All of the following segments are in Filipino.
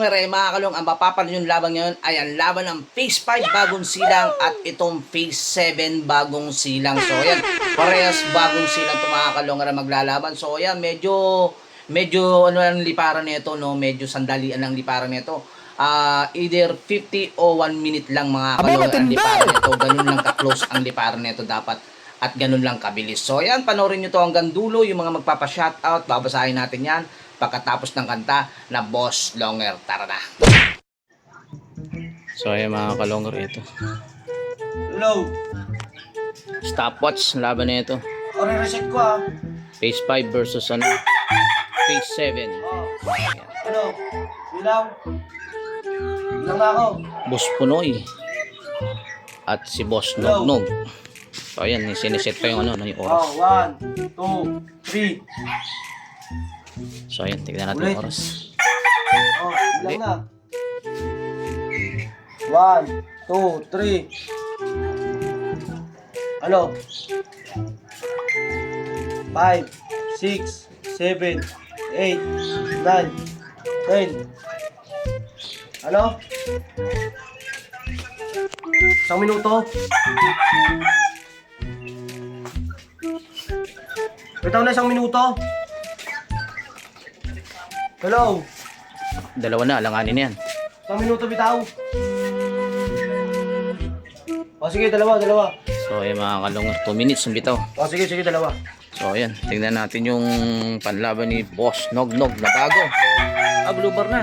kalungan mga kalong, ang mapapanin yung laban ngayon ay ang laban ng Phase 5 bagong silang at itong Phase 7 bagong silang. So ayan, parehas bagong silang ito mga kalungan na maglalaban. So ayan, medyo ano ang liparan nito, no? Medyo sandalian ang liparan nito. Either 50 o 1 minute lang mga kalungan ang liparan nito. Ganun lang ka-close ang liparan nito dapat. At ganun lang kabilis. So ayan, panoorin nyo to hanggang dulo. Yung mga magpapa-shoutout, babasahin natin yan pagkatapos ng kanta na Boss Longer. Tara na. So ayan mga kalonger, ito Hello. stopwatch laban na ito. Reset ko Phase 5 versus ano, Phase 7. Ano? Ilaw. Ilang na ako. Boss Punoy at si Boss Nognog. So ayan, siniset pa yung ano, yung oras. 1, 2, 3. So ayan, tignan natin yung oras. Ilang na. 1, 2, 3. Ano? 5, 6, 7, 8, 9, 10. Ano? Isang minuto. Bitaw na isang minuto. Hello. Dalawa na, alanganin na yan. Isang minuto bitaw. O sige, dalawa. So ayan mga kalonger, 2 minutes yung bitaw. O sige, dalawa. So ayan, tingnan natin yung panlaban ni Boss Nognog na bago. Blue bar na.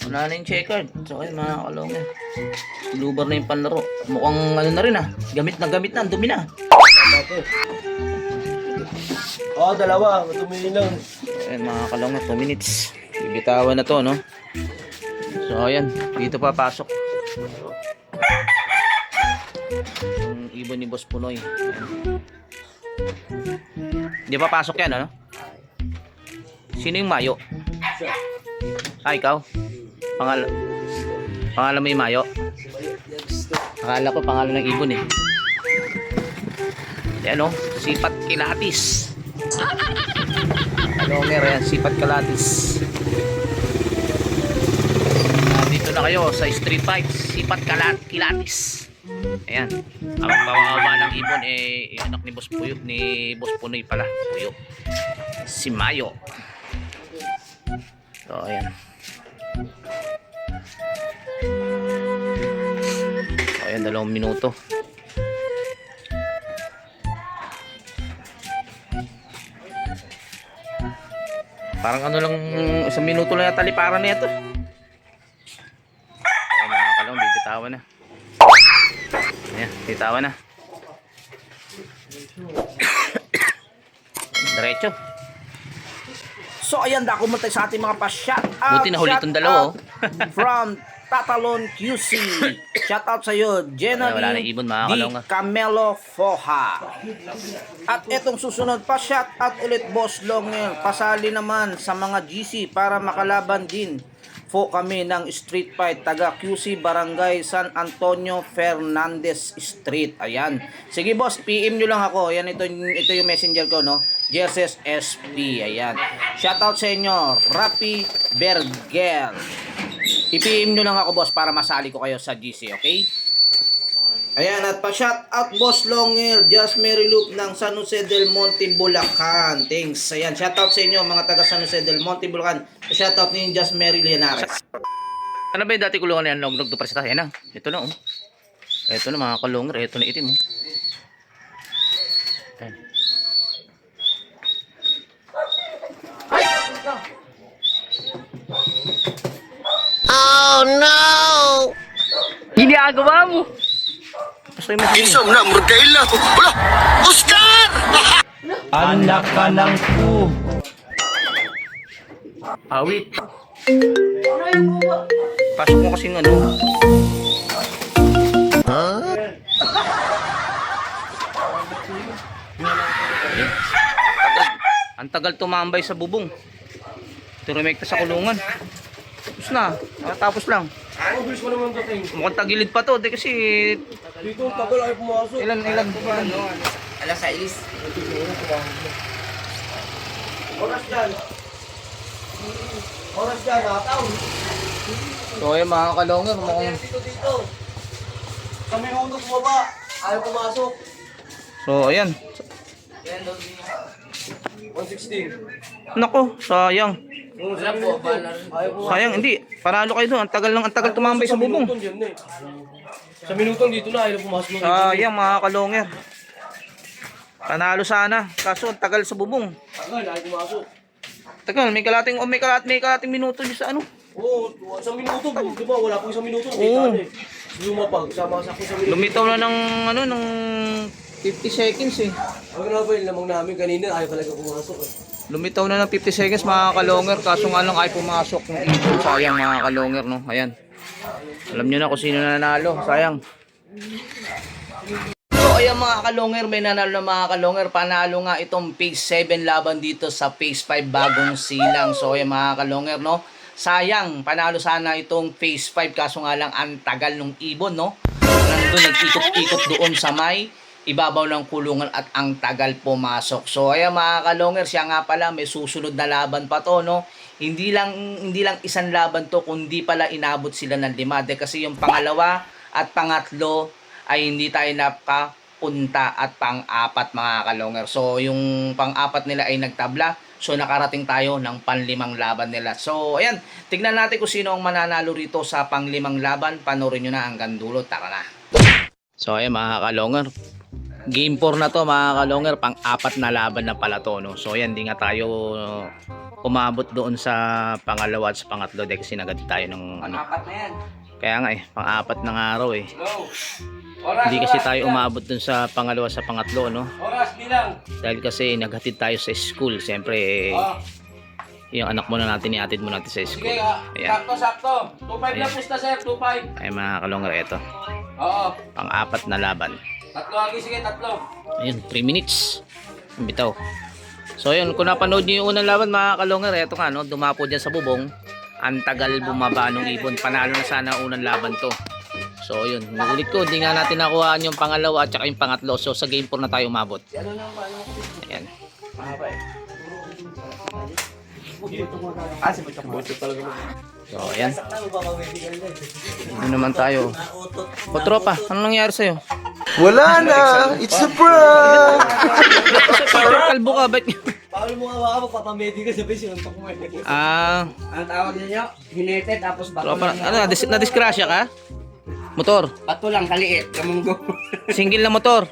Wala na yung checkered. So ayan mga kalonger, blue bar na yung panlaro. Mukhang ano na rin gamit na, ang dumi na. O, dalawa. Tumingin lang. Ayan mga kalonger, 2 minutes. Bibitawan na to, no? So ayan, dito papasok yung ibon ni Boss Punoy. Hindi papasok yan, ano? Sino yung Mayo? Ikaw? Pangalan mo yung Mayo? Akala ko pangalan ng ibon eh. Yan o, Sipat Kilatis. Kalonger yan, Sipat Kilatis. Dito na kayo sa Street Fight, Sipat Kilatis. Ayan, ang pawawala ng ibon yung anak ni Boss Puyo, ni Boss Punoy pala, Puyo, si Mayo. So ayan. So ayan, 2 minuto. Parang ano lang, 1 minuto lang yata liparan na ito. Ayan mga kalong, bibitawan na. Ayan, bibitawan na. Diretso. So ayan, dako mo tayo sa ating mga pa-shoutout. Buti na huli itong dalawa. From Tatalon QC. Shoutout sa iyo, Jenny Di Camelo Foha. At etong susunod pa, shoutout ulit Boss Longer. Pasali naman sa mga GC para makalaban din po kami ng Street Fight taga QC Barangay San Antonio Fernandez Street. Ayan. Sige boss, PM nyo lang ako. Ayan, ito yung messenger ko, no? Jerses SP. Ayan. Shoutout sa inyo, Rapi Bergel. I-PM nyo lang ako boss para masali ko kayo sa GC, okay? Ayan, at pa-shoutout Boss Longer, Just Mary Loop ng San Jose del Monte, Bulacan. Thanks. Ayan, shoutout sa inyo mga taga San Jose del Monte, Bulacan. Shoutout ni Just Mary Leonares. Ano ba yung dati kulungan na yan? Nognog do presita. Ayan na. Ito na oh. Ito na mga Kalonger. Ito na itim oh. Ayan. Oh no! Ginagawa mo! Isam na, Murkaila! Wala! Oscar! Anak ka ng ku. Awit. Pasok mo kasing ano. Ang tagal tumambay sa bubong. Turumekta sa kulungan. Tapos na. Tapos lang. Bilis mo naman dating. Mukhang tagilid pa to. Di kasi... Dito, tagal ay pumasok. Ilan? Alas 6. Oras dyan. Oras ka, nakataon. So ayan mga kalongger, mukhang... Dito. Sa minuto bumaba. Ayaw pumasok. So ayan. 116. Nako, sayang. Wala po, bala rin. Ayaw pumasok. Sayang, hindi. Panalo kayo doon. Ang tagal tumambay sa bubong. Sa minutong dito na, ayaw pumasok. Sayang mga kalongger. Panalo sana. Kaso ang tagal sa bubong. Tagal, ayaw pumasok. Tagal, may kalating minuto dyan sa ano. Oo, sa minuto. Di ba, wala pang isang minuto. Oo. Lumapag, sama-sak ko sa minuto. Lumitaw na ng 50 seconds eh. Ang nga ba yung lamang namin kanina, ayaw talaga pumasok eh. Lumitaw na ng 50 seconds mga kalongger. Kaso nga lang ay pumasok ng ibon. Sayang mga kalongger, no. Ayan. Alam nyo na kung sino nanalo. Sayang. So ayan mga kalongger, may nanalo na mga kalongger. Panalo nga itong phase 7 laban dito sa phase 5 bagong silang. So ayan mga kalongger, no. Sayang, panalo sana itong phase 5. Kaso nga lang ang tagal ng ibon, no. Nandun nag-ikot-ikot doon sa may ibabaw ng kulungan at ang tagal pumasok. So ayan mga kalongger, siya nga pala may susunod na laban pa to, no. Hindi lang isang laban to, kundi pala inabot sila ng 5. Kasi yung pangalawa at pangatlo ay hindi tayo nakapunta at pang-apat mga kalongger. So yung pang-apat nila ay nagtabla. So nakarating tayo ng pang-5 laban nila. So ayan, tignan natin kung sino ang mananalo rito sa pang-5 laban. Panoorin nyo na hanggang dulo. Tara na. So ayan mga kalongger, game 4 na to mga kalongger. Pang-apat na laban na pala to, no? So ayan, di nga tayo umabot doon sa pangalawa at sa pangatlo dahil kasi nagad tayo ng ano. Apat na yan. Kaya nga pang-apat na nga araw eh. Go! Oras, Hindi kasi tayo umabot dun sa pangalawa sa pangatlo, no? Oras, bilang! Dahil kasi naghatid tayo sa school. Siyempre, yung anak mo na natin, iatid mo natin sa school. Sige, Ayan. sakto. 2-5 lang pusta, sir. 2-5. Ay mga kalongger, ito. Oo. Pang-apat na laban. Tatlo lagi, sige, tatlo. Ayun, 3 minutes. Ang bitaw. So ayun, kung napanood nyo yung unang laban mga kalongger, ito nga, no? Dumapo dyan sa bubong. Ang tagal bumaba ng ibon. Panalo na sana unang laban to. So yun, ulit ko, hindi nga natin nakuhaan yung pangalawa at saka yung pangatlo. So sa game 4 na tayo umabot. Ayan. So ayan. Ano naman tayo? O tropa, anong nangyari sa'yo? Wala na! It's a prank! Kalbo ka, ba't? Paano mo nga magpapamedi ka sa base yung mo eh. Ang tawag ninyo, hinete tapos bato Tropa, lang. ano, na-disgrasya ka? Motor? Bato lang, kaliit, kamunggo. Single na motor?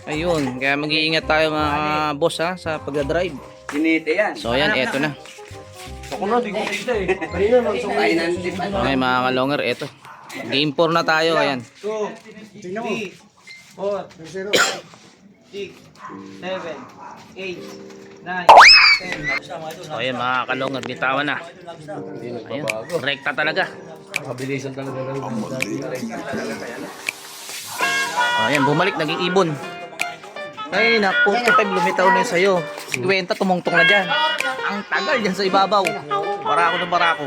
Ayun, kaya mag-iingat tayo mga boss ha, sa pagdadrive. Hinete yan. So ayan, eto na. Ako na, di ko kita eh. Kanina lang sa Ay, nandip. Okay mga kalongger, eto. Game 4 na tayo, ayan. 2, 3, 4, 0, 6, 7, 8, 9, 10. So ayan mga kalongger, bitawan na. Ayun, rekta talaga. Kabilisan talaga. Ayan, bumalik, naging ibon. Ay, naku, 45 lumitaw na yun sa'yo. 50, tumungtong na dyan. Ang tagal dyan sa ibabaw. Barako na barako.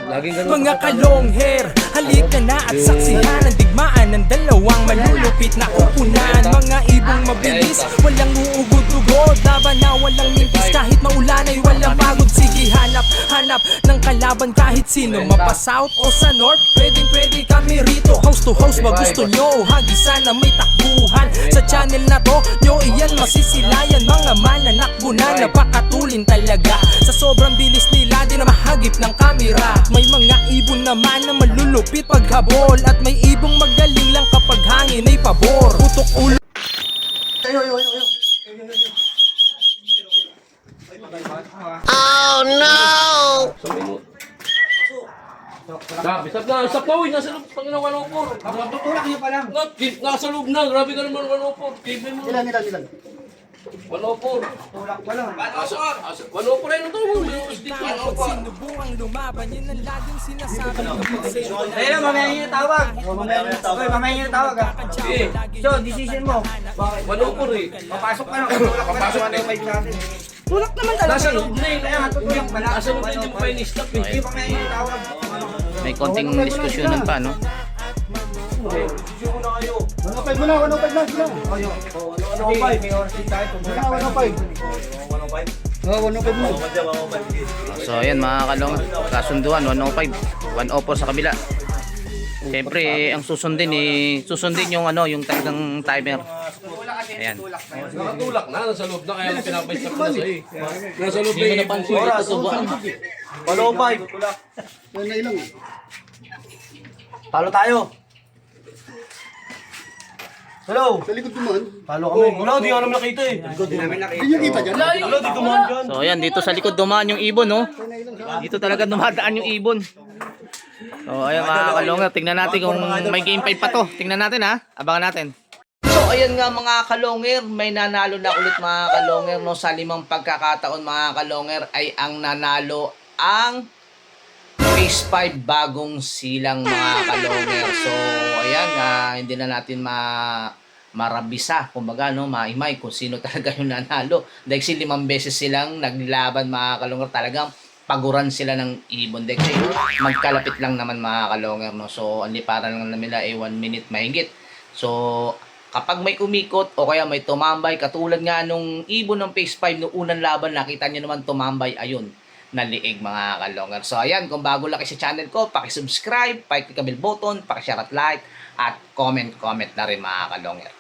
Laging ganun. Mga kalongher, halika na at saksihan ang digmaan ng dalawang malulupit na kupunan. Mga ibong mabilis, walang uugod-ugod, laban na walang mintis. Kahit maulan ay walang pagod. Sige, hanap ng kalaban kahit sino. Mapa-south o sa north, pwede kami rito. House to house, ba gusto nyo? Hagisa na may takbuhan. Sa channel na to, nyo iyan masisilayan. Mga mananakbo na napakatulin talaga. Sa sobrang bilis nila, di na mahagip ng kamera. May mga ibon naman na malulupit paghabol. At may ibong magaling lang kapag hangin ay pabor. Putok ulo. Oh no! Stop na, uy, nasa loob, pang inawa ng upor. Tutulak niyo pa lang. Nasa loob na, grabe ka naman, wala upor. TV mo. Ilan. Wala upor. Tulak pa lang. Wala upor rin ito mo. Pag sinubuang lumaban, yun ang laging sinasabi. Ayun, mamaya niyo tawag. Mamaya niyo tawag ha. So, decision mo. Wala upor eh. Papasok ka na. Papasok ka na yung mic natin. Tulak naman talaga. Nasa loob na eh. Kaya nga, tutulak pala. Nasa loob na hindi mo pa in-stop eh. Hindi, mamaya niyo tawag. May konting diskusyonan pa, no? Ano pa sila? Sige, may oras din tayo. Tumulak pa. 105. So ayan mga kalong, kasunduan 105, 104 sa kabila. Siyempre ang susundin yung yung talagang timer. Ayan. Nakatulak na, nasa loob na, kaya lang pinapay-stop na sa'yo. Nasa loob na yung oras. 105. Talo tayo. Hello. Sa likod dumaan. Talo kami. Wala, di ka naman nakita eh. Hindi niya kita dyan. Wala, di dumaan dyan. So ayan, dito sa likod dumaan yung ibon, no? Dito talaga dumadaan yung ibon. So ayan mga kalongger, tingnan natin kung may game 5 pa to. Tingnan natin ha, abangan natin. So ayan nga mga kalongger, may nanalo na ulit mga kalongger, no? Sa 5 pagkakataon mga kalongger ay ang nanalo ang Phase 5 bagong silang mga kalongger. So ayan, hindi na natin marabisa, kumbaga no, maimay kung sino talaga yung nanalo. Dahil 5 beses silang naglaban mga kalongger, talagang paguran sila ng ibon. Dahil magkalapit lang naman mga kalongger, no. So ang liparan lang nila ay 1 minute mahigit. So kapag may umikot o kaya may tumambay, katulad nga nung ibon ng Phase 5 noong unang laban, nakita nyo naman tumambay, ayun, naliig mga kalongger. So ayan, kung bago lang kayo sa channel ko, paki-subscribe, paki-click ang bell button, paki-share at like, at comment na rin mga kalongger.